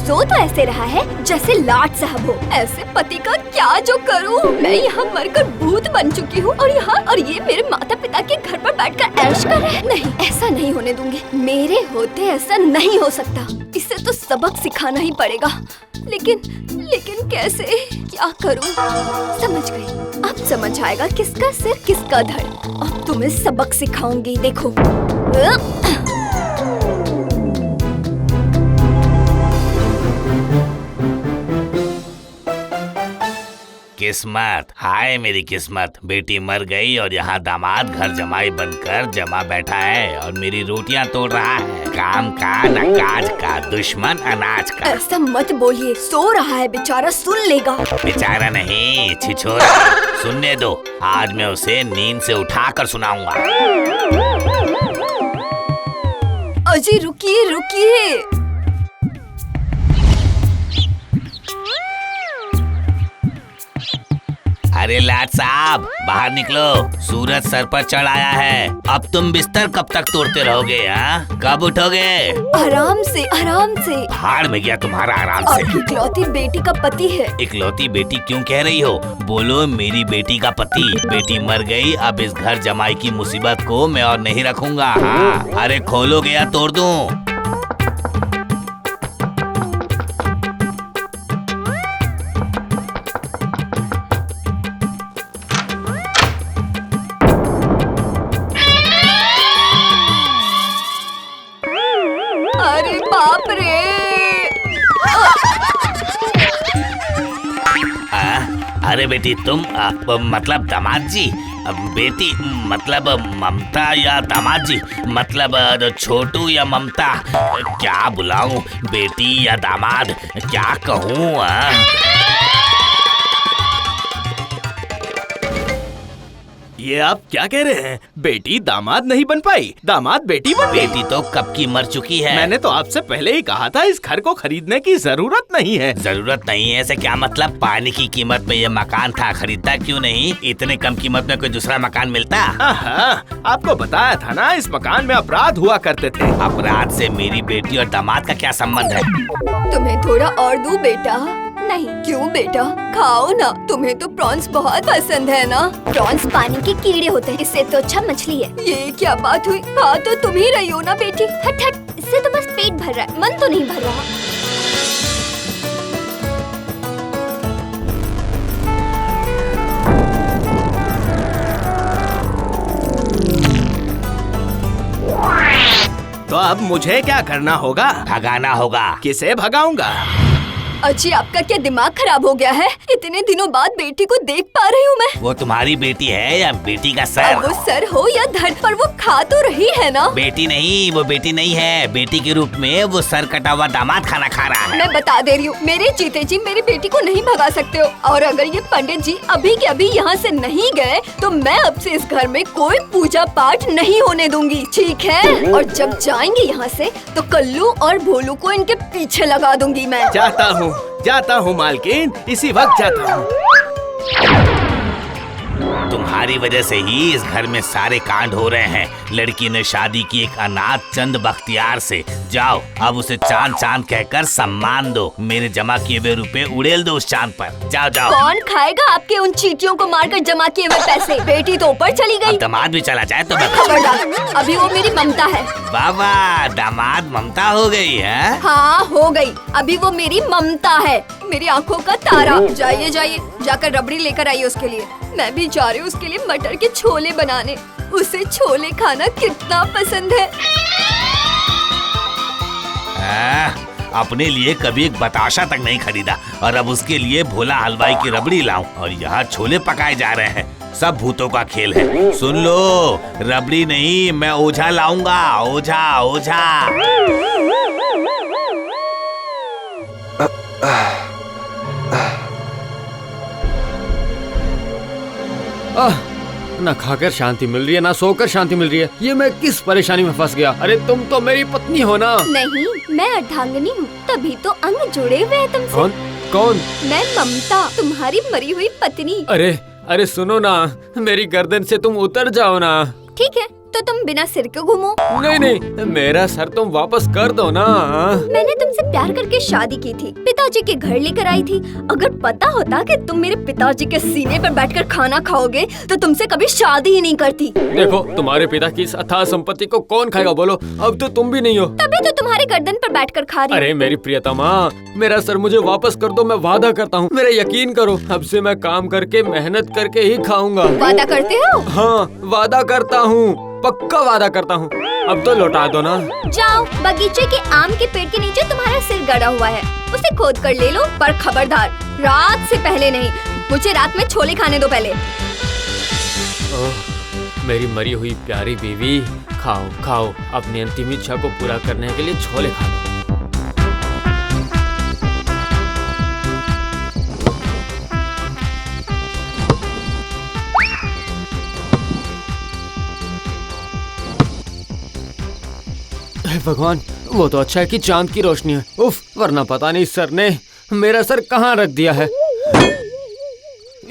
सो तो ऐसे रहा है जैसे लाट साहब हो। ऐसे पति का क्या जो करूं? मैं यहाँ मरकर भूत बन चुकी हूँ और ये मेरे माता पिता के घर पर बैठकर ऐश कर रहे हैं। नहीं, ऐसा नहीं होने दूंगी। मेरे होते ऐसा नहीं हो सकता। इसे तो सबक सिखाना ही पड़ेगा। लेकिन कैसे, क्या करूं? समझ गई। अब समझ आएगा किसका सिर किसका धड़। अब तुम्हें सबक सिखाऊंगी, देखो। किस्मत, हाय मेरी किस्मत। बेटी मर गई और यहाँ दामाद घर जमाई बनकर जमा बैठा है और मेरी रोटियां तोड़ रहा है। काम का न काज का, दुश्मन अनाज का। ऐसा मत बोलिए, सो रहा है बेचारा, सुन लेगा। बेचारा नहीं, छिछोरा। सुनने दो, आज मैं उसे नींद से उठाकर सुनाऊंगा। अजी रुकिए। अरे लाट साहब, बाहर निकलो। सूरज सर पर चढ़ आया है। अब तुम बिस्तर कब तक तोड़ते रहोगे? हाँ, कब उठोगे? आराम से। भाड़ में गया तुम्हारा आराम से। आपकी इकलौती बेटी का पति है। इकलौती बेटी क्यों कह रही हो? बोलो मेरी बेटी का पति। बेटी मर गई, अब इस घर जमाई की मुसीबत को मैं और नहीं रखूंगा। हाँ, अरे खोलोगे या तोड़ दूं? अरे बाप रे! अरे बेटी तुम मतलब दामाद जी, बेटी मतलब ममता या दामाद जी मतलब छोटू या ममता, क्या बुलाऊं? बेटी या दामाद, क्या कहूँ? ये आप क्या कह रहे हैं? बेटी दामाद नहीं बन पाई, दामाद बेटी बन गई। बेटी तो कब की मर चुकी है। मैंने तो आपसे पहले ही कहा था इस घर को खरीदने की जरूरत नहीं है। जरूरत नहीं है ऐसे क्या मतलब? पानी की कीमत में ये मकान था, खरीदता क्यों नहीं? इतने कम कीमत में कोई दूसरा मकान मिलता? आपको बताया था ना, इस मकान में अपराध हुआ करते थे। अपराध से मेरी बेटी और दामाद का क्या संबंध है? तुम्हें थोड़ा और दूं बेटा? नहीं, क्यों बेटा, खाओ ना। तुम्हें तो प्रॉन्स बहुत पसंद है ना? प्रॉन्स पानी के कीड़े होते हैं, इससे तो अच्छा मछली है। ये क्या बात हुई? खा तो तुम ही रही हो ना बेटी। हट, इससे तो बस पेट भर रहा है, मन तो नहीं भर रहा। तो अब मुझे क्या करना होगा? भगाना होगा। किसे भगाऊंगा? अजी, आपका क्या दिमाग खराब हो गया है? इतने दिनों बाद बेटी को देख पा रही हूँ मैं। वो तुम्हारी बेटी है या बेटी का सर? अब वो सर हो या धड़, पर वो खा तो रही है ना। बेटी नहीं, वो बेटी नहीं है। बेटी के रूप में वो सर कटा हुआ दामाद खाना खा रहा है। मैं बता दे रही हूँ, मेरे जीते जी मेरी बेटी को नहीं भगा सकते हो। और अगर ये पंडित जी अभी के अभी यहाँ से नहीं गए तो मैं अब से इस घर में कोई पूजा पाठ नहीं होने दूंगी, ठीक है? और जब जाएंगे यहाँ से तो कल्लू और भोलू को इनके पीछे लगा दूंगी मैं। जाता हूँ मालकिन, इसी वक्त जाता हूँ। तुम्हारी वजह से ही इस घर में सारे कांड हो रहे हैं। लड़की ने शादी की एक अनाथ चंद बख्तियार से। जाओ, अब उसे चांद चांद कहकर सम्मान दो। मेरे जमा किए हुए रुपए उड़ेल दो उस चांद पर। जाओ। कौन खाएगा आपके उन चींटियों को मारकर जमा किए हुए पैसे? बेटी तो ऊपर चली गई। दामाद भी चला जाए तो खबरदार, अभी वो मेरी ममता है। बाबा, दामाद ममता हो गई है? हाँ, हो गई। अभी वो मेरी ममता है, मेरी आँखों का तारा। जाइए, जाकर रबड़ी लेकर आइए उसके लिए। मैं भी जा रही हूँ उसके लिए मटर के छोले बनाने। उसे छोले खाना कितना पसंद है। अपने लिए कभी एक बताशा तक नहीं खरीदा और अब उसके लिए भोला हलवाई की रबड़ी लाऊं और यहाँ छोले पकाए जा रहे हैं। सब भूतों का खेल है। सुन लो, रबड़ी नहीं, मैं ओझा लाऊंगा। ओझा। ना खाकर शांति मिल रही है, ना सोकर शांति मिल रही है। ये मैं किस परेशानी में फंस गया? अरे तुम तो मेरी पत्नी हो ना? नहीं, मैं अर्धांगिनी हूँ, तभी तो अंग जुड़े हुए हैं तुमसे। कौन? मैं ममता, तुम्हारी मरी हुई पत्नी। अरे सुनो ना, मेरी गर्दन से तुम उतर जाओ ना। ठीक है, तो तुम बिना सिर के घूमो। नहीं, मेरा सर तुम वापस कर दो ना। मैंने तुमसे तुमसे प्यार करके शादी की थी, पिताजी के घर लेकर आई थी। अगर पता होता कि तुम मेरे पिताजी के सीने पर बैठकर खाना खाओगे तो तुमसे कभी शादी ही नहीं करती। देखो, तुम्हारे पिता की इस अथाह संपत्ति को कौन खाएगा बोलो? अब तो तुम भी नहीं हो। तभी तो तुम्हारे गर्दन पर बैठकर खा रही हूँ। अरे मेरी प्रियतमा, मेरा सर मुझे वापस कर दो, मैं वादा करता हूँ। मेरा यकीन करो, अब से मैं काम करके मेहनत करके ही खाऊंगा। वादा करते हो? हाँ, वादा करता हूँ, पक्का वादा करता हूँ। अब तो लौटा दो ना। जाओ, बगीचे के आम के पेड़ के नीचे तुम्हारा सिर गड़ा हुआ है, उसे खोद कर ले लो, पर खबरदार रात से पहले नहीं। मुझे रात में छोले खाने दो पहले। ओह, मेरी मरी हुई प्यारी बीवी, खाओ खाओ, अपनी अंतिम इच्छा को पूरा करने के लिए छोले खाओ। हे भगवान, वो तो अच्छा है कि चांद की रोशनी है। उफ, वरना पता नहीं सर ने मेरा सर कहाँ रख दिया है।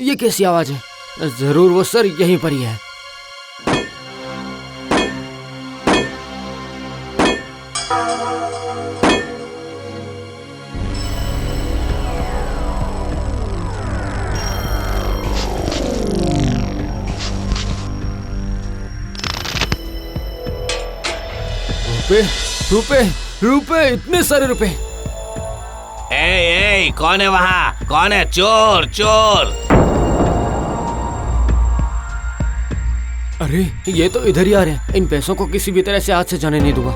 ये कैसी आवाज है? जरूर वो सर यहीं पर ही है। रुपए रुपए रुपए, इतने सारे रुपए। ए, कौन है वहाँ? कौन है? चोर चोर! अरे ये तो इधर ही आ रहे हैं। इन पैसों को किसी भी तरह से हाथ से जाने नहीं दूंगा।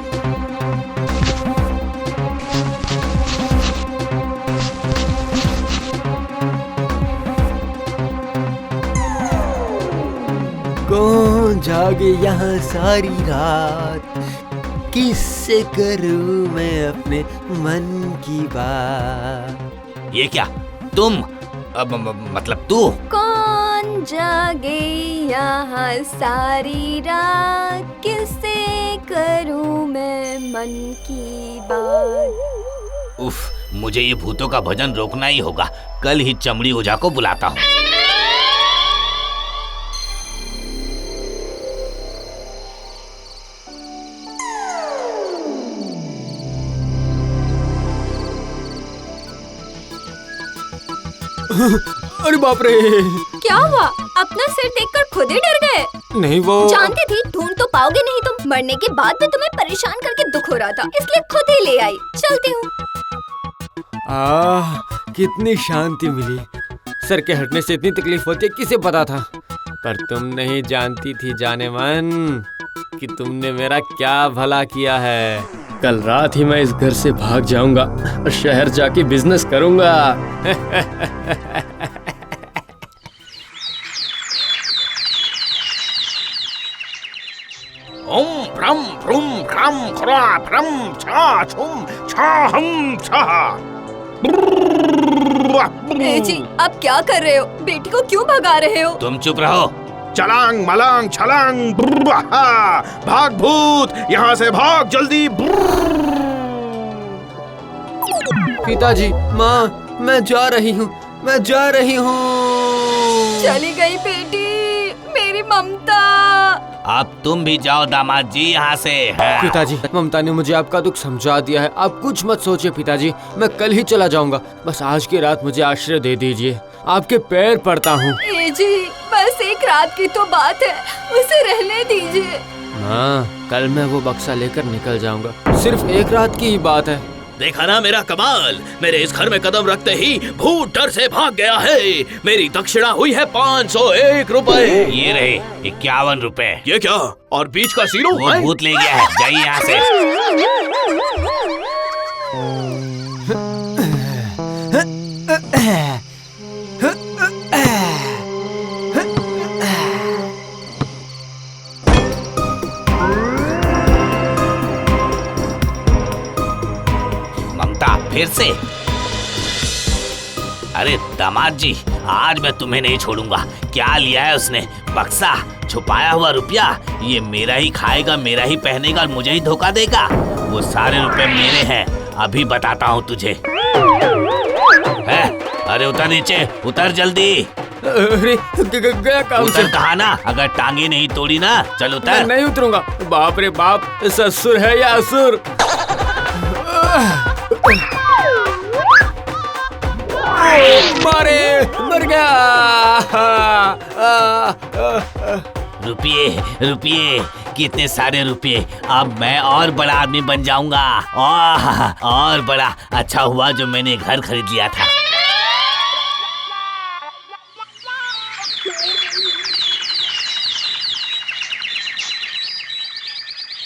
कौन जागे यहाँ सारी रात, किससे करूं मैं अपने मन की बात। ये क्या? तुम? मतलब तू? कौन जागे यहाँ सारी रात, किससे करूं मैं मन की बात। उफ, मुझे ये भूतों का भजन रोकना ही होगा। कल ही चमड़ी ओझा को बुलाता हूँ। अरे बाप रे! क्या हुआ? अपना सिर देखकर खुद ही डर गए? नहीं, वो जानती थी ढूंढ तो पाओगे नहीं तुम। मरने के बाद भी तुम्हें परेशान करके दुख हो रहा था, इसलिए खुद ही ले आई। चलती हूँ। कितनी शांति मिली। सर के हटने से इतनी तकलीफ होती है, किसे पता था? पर तुम नहीं जानती थी जाने मन कि तुमने मेरा क्या भला किया है। कल रात ही मैं इस घर से भाग जाऊंगा और शहर जाके बिजनेस करूंगा। ओम भ्रम भ्रूम भ्रम खरा भ्रम छा छुम छा हम छा। ए जी, आप क्या कर रहे हो? बेटी को क्यों भगा रहे हो? तुम चुप रहो। चलांग मलांग छलांग, भाग भूत, यहाँ से भाग जल्दी। पिताजी, माँ, मैं जा रही हूँ, मैं जा रही हूँ। चली गई बेटी, मेरी ममता। अब तुम भी जाओ दामाद जी यहाँ से। पिताजी, ममता ने मुझे आपका दुख समझा दिया है। आप कुछ मत सोचिए पिताजी, मैं कल ही चला जाऊंगा। बस आज की रात मुझे आश्रय दे दीजिए, आपके पैर पड़ता हूँ। ए जी, बस एक रात की तो बात है, उसे रहने दीजिए। माँ, कल मैं वो बक्सा लेकर निकल जाऊंगा। सिर्फ एक रात की ही बात है। देखा ना मेरा कमाल? मेरे इस घर में कदम रखते ही भूत डर से भाग गया है। मेरी दक्षिणा हुई है 501 रुपए। ये रहे 51 रुपए। ये क्या? और बीच का सीरो? वो भूत ले गया है, जाइए यहाँ से। ममता, फिर से? अरे दामाद जी, आज मैं तुम्हें नहीं छोड़ूंगा। क्या लिया है उसने? बक्सा, छुपाया हुआ रुपया। ये मेरा ही खाएगा, मेरा ही पहनेगा और मुझे ही धोखा देगा। वो सारे रुपए मेरे हैं, अभी बताता हूँ तुझे। है? अरे उतर नीचे, उतर जल्दी। अरे गया काम से। उतर कहा ना, अगर टांगे नहीं तोड़ी ना, चल उतर। मैं नहीं उतरूंगा। बाप रे बाप, ससुर है या असुर? मारे, मर गया। रुपये रुपये, कितने सारे रुपये। अब मैं और बड़ा आदमी बन जाऊंगा। और बड़ा। अच्छा हुआ जो मैंने घर खरीद लिया था।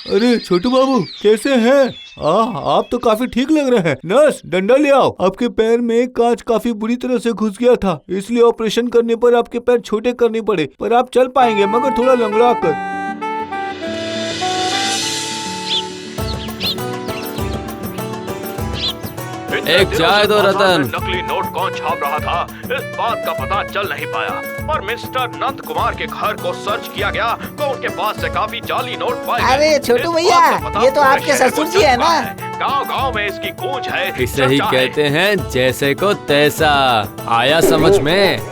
अरे छोटू बाबू कैसे हैं? आप तो काफी ठीक लग रहे हैं। नर्स डंडा ले आओ। आपके पैर में कांच काफी बुरी तरह से घुस गया था, इसलिए ऑपरेशन करने पर आपके पैर छोटे करने पड़े, पर आप चल पाएंगे मगर थोड़ा लंगड़ा कर। एक चाय दो रतन। नकली नोट कौन छाप रहा था इस बात का पता चल नहीं पाया, पर मिस्टर नंद कुमार के घर को सर्च किया गया तो उनके पास से काफी जाली नोट पाए गए। अरे छोटू भैया, ये तो आपके ससुर जी है ना? गांव-गांव में इसकी गूंज है। इसे ही कहते हैं जैसे को तैसा। आया समझ में?